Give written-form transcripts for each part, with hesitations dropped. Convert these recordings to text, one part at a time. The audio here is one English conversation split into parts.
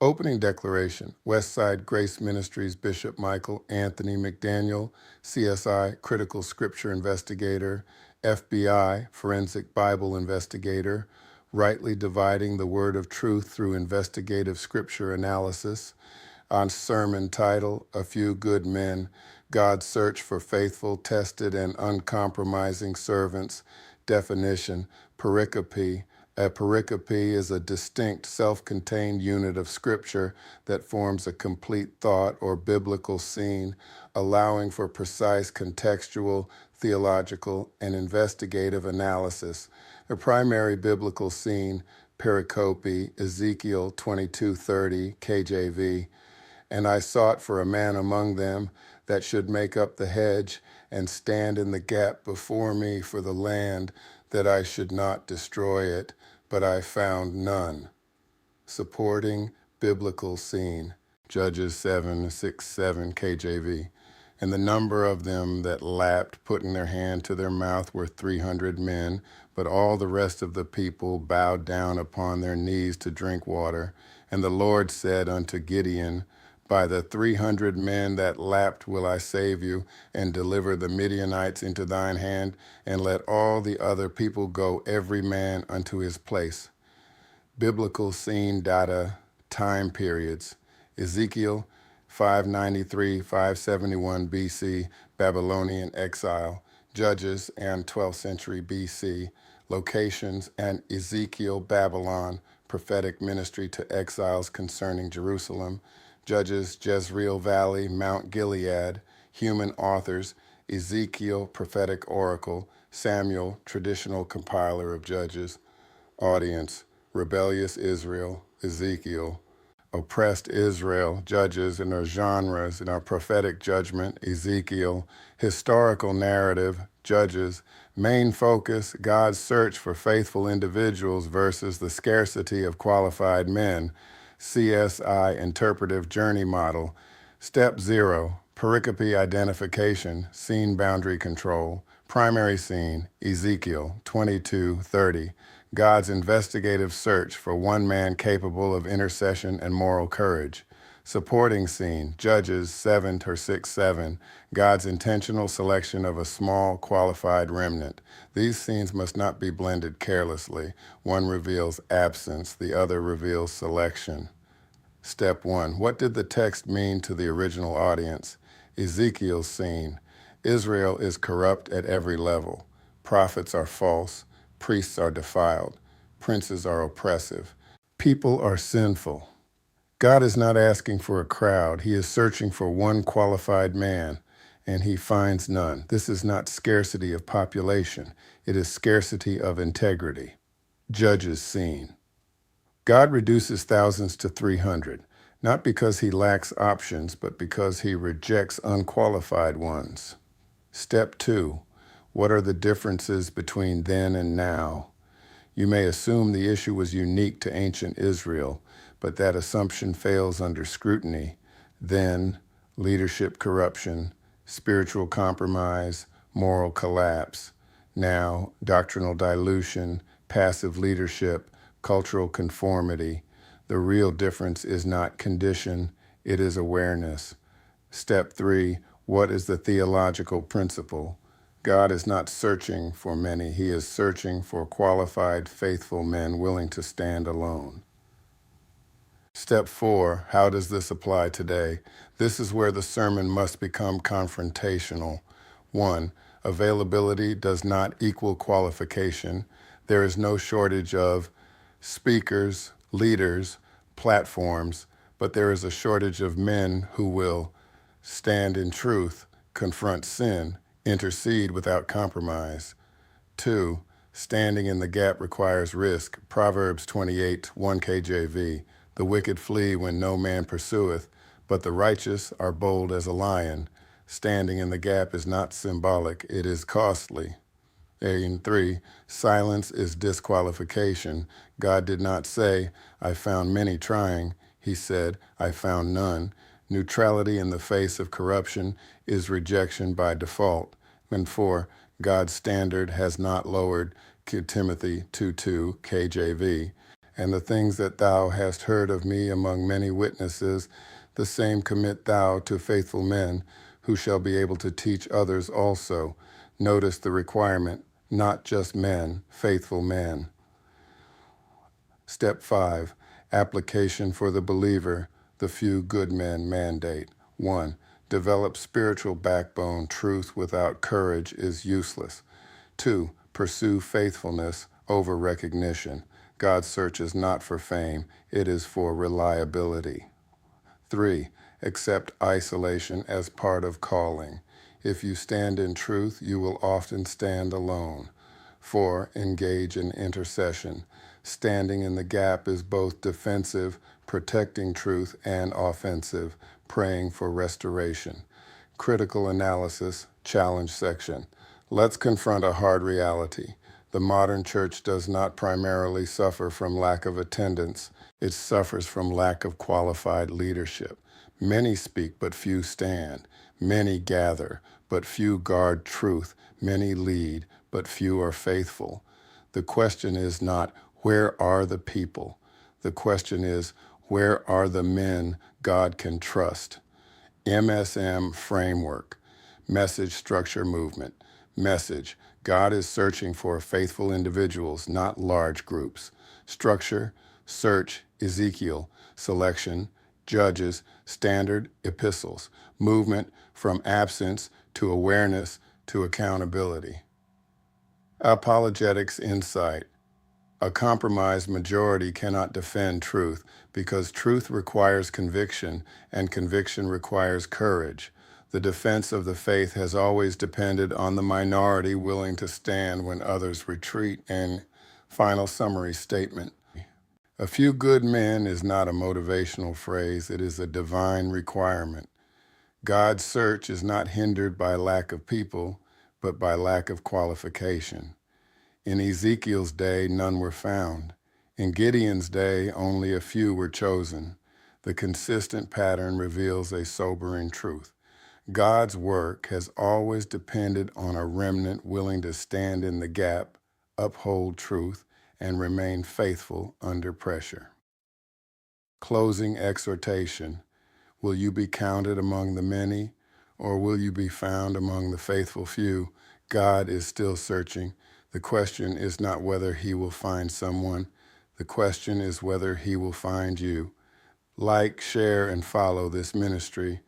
Opening Declaration, Westside Grace Ministries Bishop Michael Anthony McDaniel, CSI Critical Scripture Investigator, FBI Forensic Bible Investigator, rightly dividing the word of truth through investigative scripture analysis, on sermon title, A Few Good Men, God's Search for Faithful, Tested, and Uncompromising Servants. Definition, pericope. A pericope is a distinct, self-contained unit of scripture that forms a complete thought or biblical scene, allowing for precise contextual, theological, and investigative analysis. A primary biblical scene, pericope, Ezekiel 22:30, KJV. And I sought for a man among them that should make up the hedge and stand in the gap before me for the land, that I should not destroy it, but I found none. Supporting biblical scene, Judges 7:6-7 KJV. And the number of them that lapped, putting their hand to their mouth, were 300 men, but all the rest of the people bowed down upon their knees to drink water. And the Lord said unto Gideon, By the 300 men that lapped will I save you, and deliver the Midianites into thine hand, and let all the other people go, every man unto his place. Biblical scene data, time periods. Ezekiel 593-571 BC, Babylonian exile. Judges and 12th century BC. Locations and Ezekiel, Babylon, prophetic ministry to exiles concerning Jerusalem. Judges, Jezreel Valley, Mount Gilead. Human authors, Ezekiel, prophetic oracle. Samuel, traditional compiler of Judges. Audience, rebellious Israel, Ezekiel. Oppressed Israel, Judges in our genres, in our prophetic judgment, Ezekiel. Historical narrative, Judges. Main focus, God's search for faithful individuals versus the scarcity of qualified men, CSI interpretive journey model. Step 0, pericope identification, scene boundary control. Primary scene, Ezekiel 22:30. God's investigative search for one man capable of intercession and moral courage. Supporting scene, Judges 7:6-7. God's intentional selection of a small, qualified remnant. These scenes must not be blended carelessly. One reveals absence, the other reveals selection. Step 1. What did the text mean to the original audience? Ezekiel's scene. Israel is corrupt at every level. Prophets are false. Priests are defiled. Princes are oppressive. People are sinful. God is not asking for a crowd. He is searching for one qualified man, and he finds none. This is not scarcity of population. It is scarcity of integrity. Judges scene. God reduces thousands to 300, not because he lacks options, but because he rejects unqualified ones. Step 2. What are the differences between then and now? You may assume the issue was unique to ancient Israel, but that assumption fails under scrutiny. Then, leadership corruption, spiritual compromise, moral collapse. Now, doctrinal dilution, passive leadership, cultural conformity. The real difference is not condition, it is awareness. Step 3, what is the theological principle? God is not searching for many. He is searching for qualified, faithful men willing to stand alone. Step 4, how does this apply today? This is where the sermon must become confrontational. 1, availability does not equal qualification. There is no shortage of speakers, leaders, platforms, but there is a shortage of men who will stand in truth, confront sin, intercede without compromise. 2, standing in the gap requires risk. Proverbs 28:1 KJV. The wicked flee when no man pursueth, but the righteous are bold as a lion. Standing in the gap is not symbolic, it is costly. And 3, silence is disqualification. God did not say, I found many trying. He said, I found none. Neutrality in the face of corruption is rejection by default. And 4, God's standard has not lowered. Timothy 2:2 KJV. And the things that thou hast heard of me among many witnesses, the same commit thou to faithful men, who shall be able to teach others also. Notice the requirement, not just men, faithful men. Step 5, application for the believer, the few good men mandate. 1. Develop spiritual backbone. Truth without courage is useless. 2. Pursue faithfulness over recognition. God searches not for fame, it is for reliability. 3. Accept isolation as part of calling. If you stand in truth, you will often stand alone. 4. Engage in intercession. Standing in the gap is both defensive, protecting truth, and offensive, praying for restoration. Critical analysis, challenge section. Let's confront a hard reality. The modern church does not primarily suffer from lack of attendance. It suffers from lack of qualified leadership. Many speak, but few stand. Many gather, but few guard truth. Many lead, but few are faithful. The question is not, where are the people? The question is, where are the men God can trust? MSM framework, message, structure, movement. Message, God is searching for faithful individuals, not large groups. Structure, search, Ezekiel, selection, Judges, standard, epistles. Movement, from absence to awareness to accountability. Apologetics insight. A compromised majority cannot defend truth because truth requires conviction and conviction requires courage. The defense of the faith has always depended on the minority willing to stand when others retreat. And final summary statement. A few good men is not a motivational phrase, it is a divine requirement. God's search is not hindered by lack of people, but by lack of qualification. In Ezekiel's day, none were found. In Gideon's day, only a few were chosen. The consistent pattern reveals a sobering truth. God's work has always depended on a remnant willing to stand in the gap, uphold truth, and remain faithful under pressure. Closing exhortation. Will you be counted among the many, or will you be found among the faithful few? God is still searching. The question is not whether he will find someone. The question is whether he will find you. Like, share, and follow this ministry.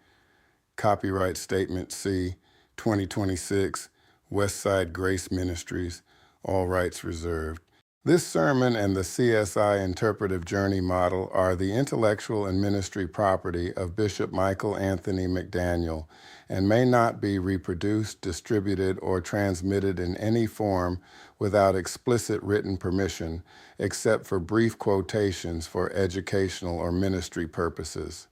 Copyright Statement C, 2026, Westside Grace Ministries, all rights reserved. This sermon and the CSI Interpretive Journey Model are the intellectual and ministry property of Bishop Michael Anthony McDaniel and may not be reproduced, distributed, or transmitted in any form without explicit written permission, except for brief quotations for educational or ministry purposes.